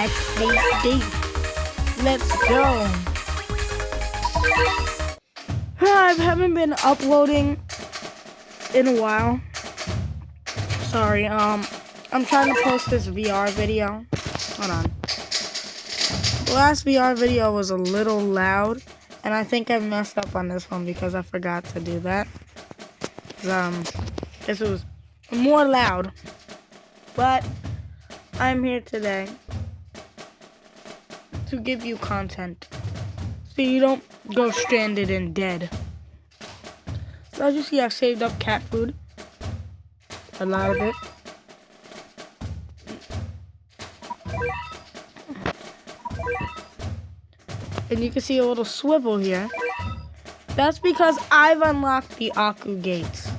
XDD. Let's go. I haven't been uploading in a while. Sorry, I'm trying to post this VR video. Hold on. The last VR video was a little loud, and I think I messed up on this one because I forgot to do that. This was more loud. But I'm here today to give you content so you don't go stranded and dead. So as you see, I've saved up cat food. A lot of it. And you can see a little swivel here. That's because I've unlocked the Aku gates.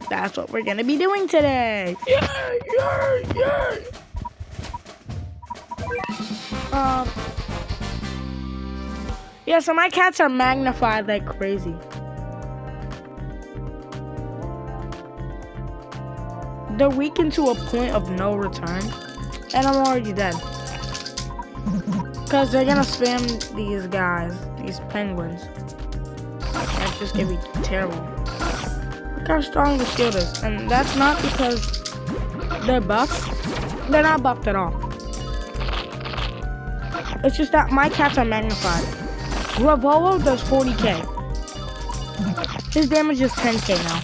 That's what we're gonna be doing today. Yay, yay, yay. Yeah, so my cats are magnified like crazy. They're weakened to a point of no return, and I'm already dead. Because they're gonna spam these guys, these penguins. That's just gonna be terrible. Look how strong the shield is, and that's not because they're buffed. They're not buffed at all. It's just that my cats are magnified. Gravolo does 40k. His damage is 10k now.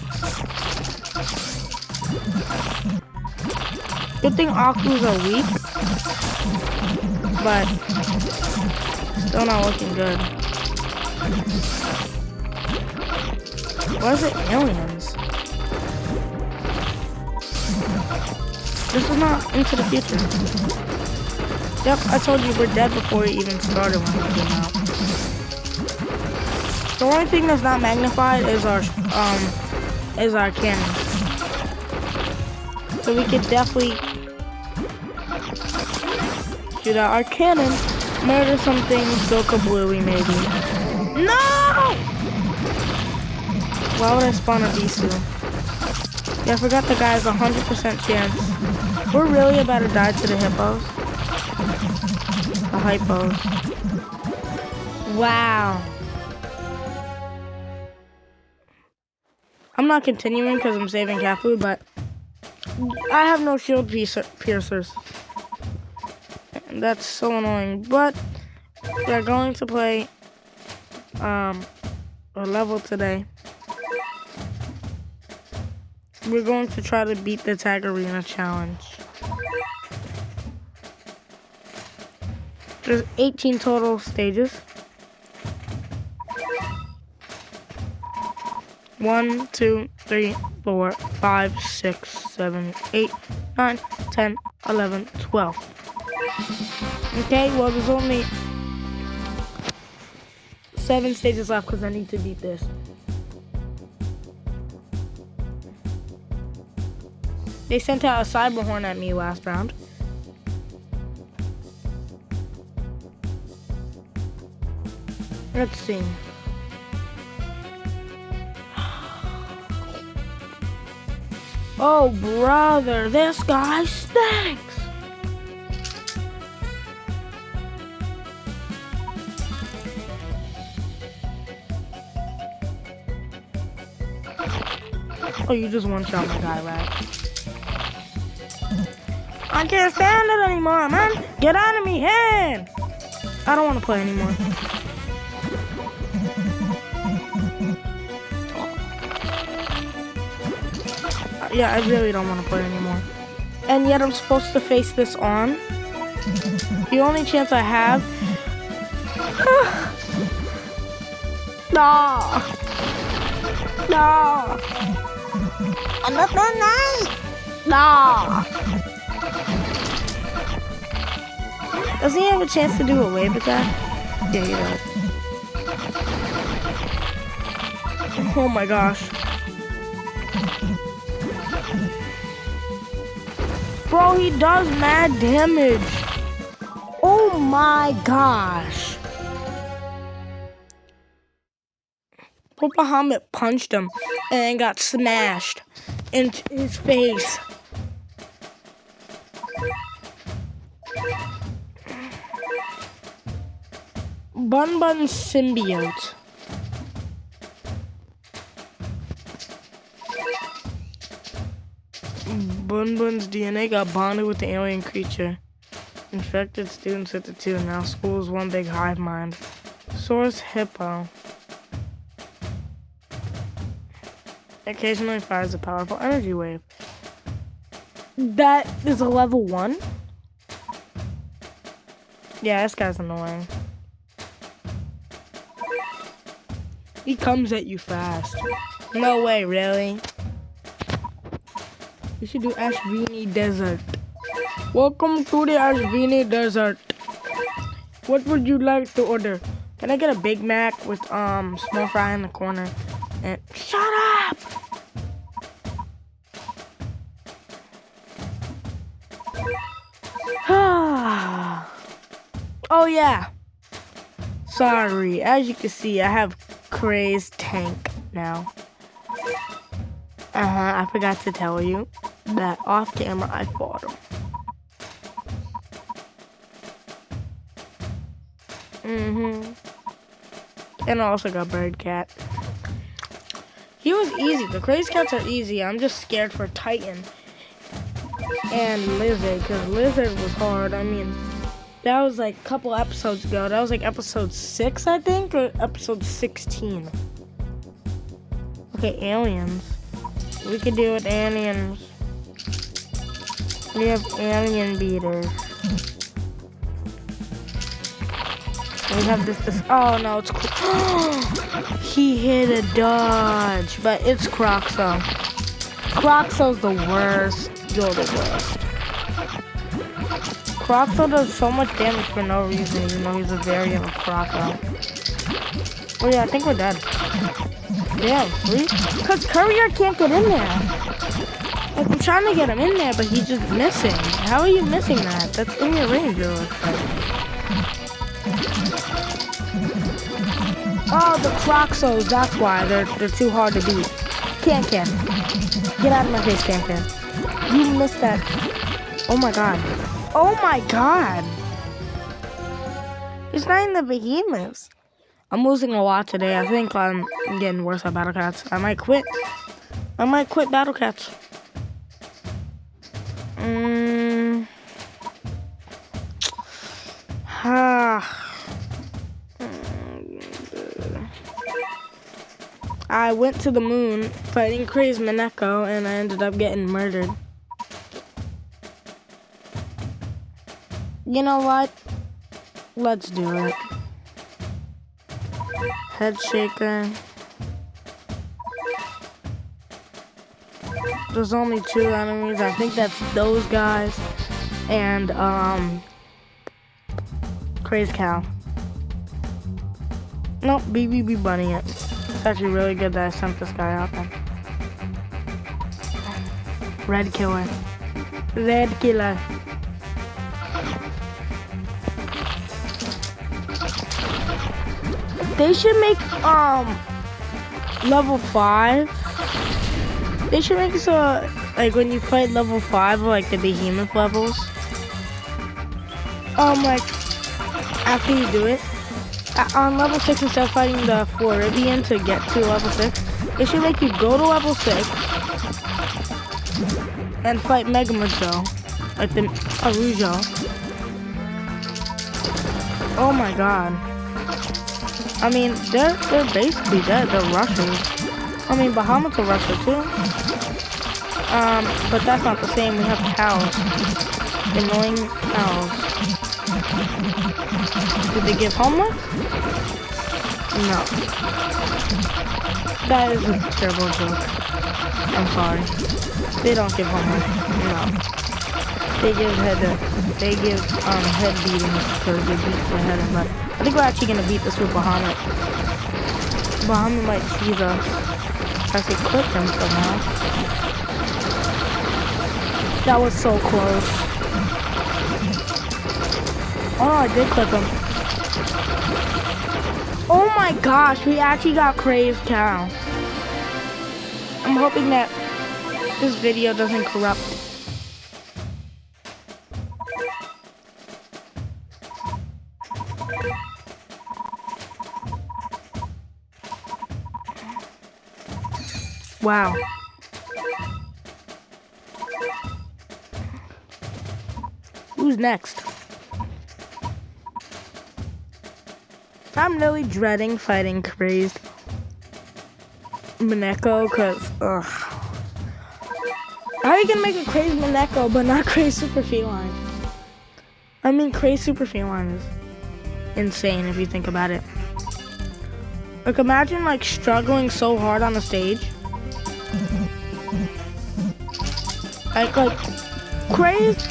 Good thing Akus are weak, but still not looking good. Why is it aliens? This is not Into the Future. Yep, I told you we're dead before it even started when it came out. The only thing that's not magnified is our cannon. So we could definitely shoot out our cannon, murder some things, go kablooey maybe. No! Why would I spawn a Bisu? Yeah, I forgot the guy has a 100% chance. We're really about to die to the hippos. The hypos. Wow. I'm not continuing because I'm saving cat food, but I have no shield piercers. That's so annoying. But we're going to play a level today. We're going to try to beat the Tag Arena challenge. There's 18 total stages. 1, 2, 3, 4, 5, 6, 7, 8, 9, 10, 11, 12. Okay, well there's only 7 stages left because I need to beat this. They sent out a Cyberhorn at me last round. Let's see. Oh, brother, this guy stinks. Oh, you just one-shot my guy, right? I can't stand it anymore, man. Get out of me, hand. I don't want to play anymore. Yeah, I really don't want to play anymore. And yet I'm supposed to face this arm. The only chance I have... No! No! Another night! No! Doesn't he have a chance to do a wave attack? Yeah, he does. Oh my gosh. Bro, he does mad damage. Oh my gosh. Bro, Bahamut punched him and got smashed into his face. Bun Bun symbiote. Bun Bun's DNA got bonded with the alien creature. Infected students at the two. Now school is one big hive mind. Source Hippo. Occasionally fires a powerful energy wave. That is a level 1? Yeah, this guy's annoying. He comes at you fast. No way, really? You should do Ashvini Desert. Welcome to the Ashvini Desert. What would you like to order? Can I get a Big Mac with small fry in the corner? And shut up! Oh yeah. Sorry, as you can see, I have Craze Tank now. I forgot to tell you that off camera I fought him. And I also got Bird Cat. He was easy. The Craze Cats are easy. I'm just scared for Titan and Lizard, because Lizard was hard. I mean, that was like a couple episodes ago. That was like episode 6, I think, or episode 16. Okay, aliens. We could do with aliens. We have alien beaters. We have this. Oh no, it's he hit a dodge, but it's Croxo. Croxo's the worst. You're the worst. Croxo does so much damage for no reason, even though he's a variant of Croxo. Oh yeah, I think we're dead. Damn, really? Because Courier can't get in there. Like, I'm trying to get him in there, but he's just missing. How are you missing that? That's in your range, it looks like. Oh, the Croxos, that's why. They're too hard to beat. Can. Get out of my face, Can. You missed that. Oh my god. Oh my god. He's not in the behemoths. I'm losing a lot today. I think I'm getting worse at Battle Cats. I might quit. Battle Cats. I went to the moon fighting Craze Mineko and I ended up getting murdered. You know what? Let's do it. Head shaker. There's only 2 enemies. I think that's those guys and Craze Cow. Nope, BBB Bunny it. It's actually really good that I sent this guy out there. Red Killer. They should make level 5. They should make so like when you fight level 5 or like the behemoth levels. Like after you do it. On level 6, instead of fighting the Floridian to get to level 6, they should make you go to level 6 and fight Megamajo, like the Arujo. Oh my god. I mean, they're basically dead. They're rushers. I mean, Bahamut's a rusher too. But that's not the same. We have cows. Annoying cows. Did they give homework? No. That is a terrible joke. I'm sorry. They don't give homework. No. They give head beatings because they beat the head. But I think we're actually gonna beat this with Bahamut. Bahamut might seize us. I could clip him somehow. That was so close. Oh, I did clip him. Oh my gosh, we actually got Craze Cow. I'm hoping that this video doesn't corrupt. Wow. Who's next? I'm really dreading fighting Crazed Mineko, because, ugh. How are you gonna make a Crazed Mineko but not Crazed Super Feline? I mean, Crazed Super Feline is insane if you think about it. Like, imagine, like, struggling so hard on the stage. Like Crazed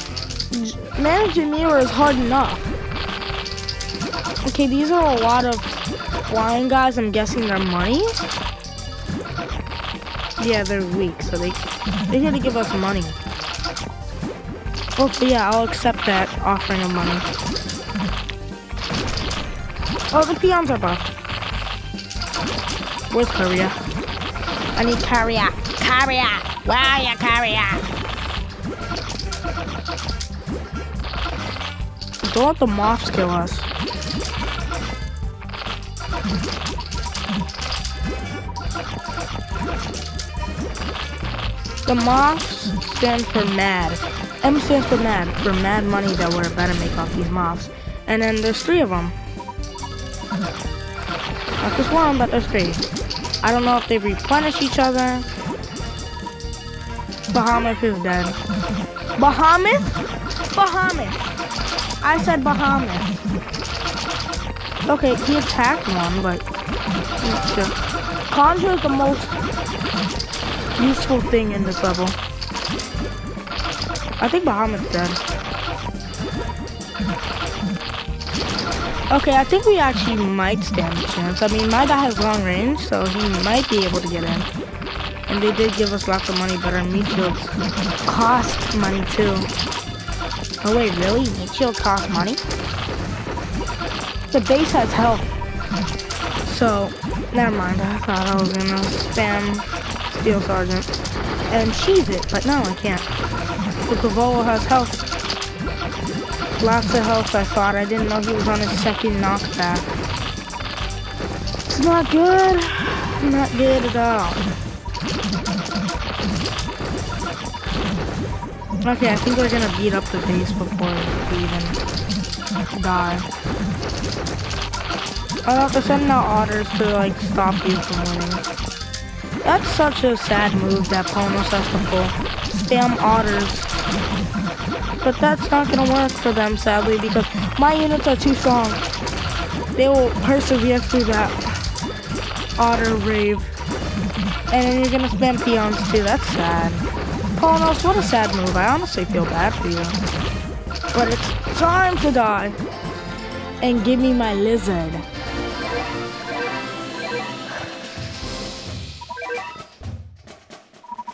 managing Mira is hard enough. Okay, these are a lot of flying guys. I'm guessing they're money. Yeah, they're weak, so they're here to give us money. Oh, but yeah, I'll accept that offering of money. Oh, the peons are buffed. Where's Carrier? I need Carrier. Carrier! Where are you, Carrier? Don't let the moths kill us. The moths stand for mad. M stands for mad money that we're about to make off these moths. And then there's 3 of them. Not just one, but there's 3. I don't know if they replenish each other. Bahamut is dead. Bahamut? Bahamut. I said Bahamut. Okay, he attacked one, but I'm not sure. Conjure is the most useful thing in this level. I think Bahamut's dead. Okay, I think we actually might stand a chance. I mean, my guy has long range, so he might be able to get in. And they did give us lots of money, but our meat shields cost money too. Oh wait, really? Meat shields cost money? The base has health. So, never mind. I thought I was gonna spam Steel Sergeant and cheese it, but no, I can't. The Cavolo has health. Lots of health, I thought. I didn't know he was on his 2nd knockback. It's not good. Not good at all. Okay, I think we're gonna beat up the base before we even die. I'll have to send out otters to, like, stop you from winning. That's such a sad move that Ponos has to pull. Spam otters. But that's not gonna work for them, sadly, because my units are too strong. They will persevere through that otter rave. And then you're gonna spam peons too, that's sad. Ponos, what a sad move. I honestly feel bad for you. But it's time to die. And give me my lizard.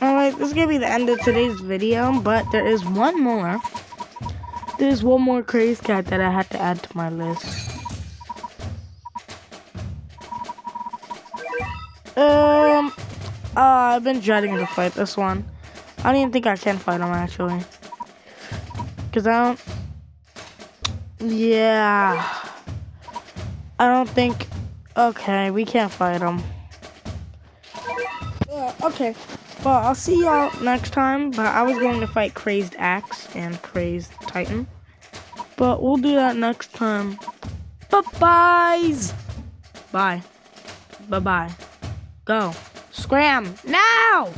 Alright, this is gonna be the end of today's video, but there is one more. There's one more Crazed Cat that I had to add to my list. I've been dreading to fight this one. I don't even think I can fight him, actually. Because I don't... Yeah. I don't think... Okay, we can't fight him. Okay. Well, I'll see y'all next time. But I was going to fight Crazed Axe and Crazed Titan. But we'll do that next time. Bye-byes! Bye. Bye-bye. Go. Scram! Now!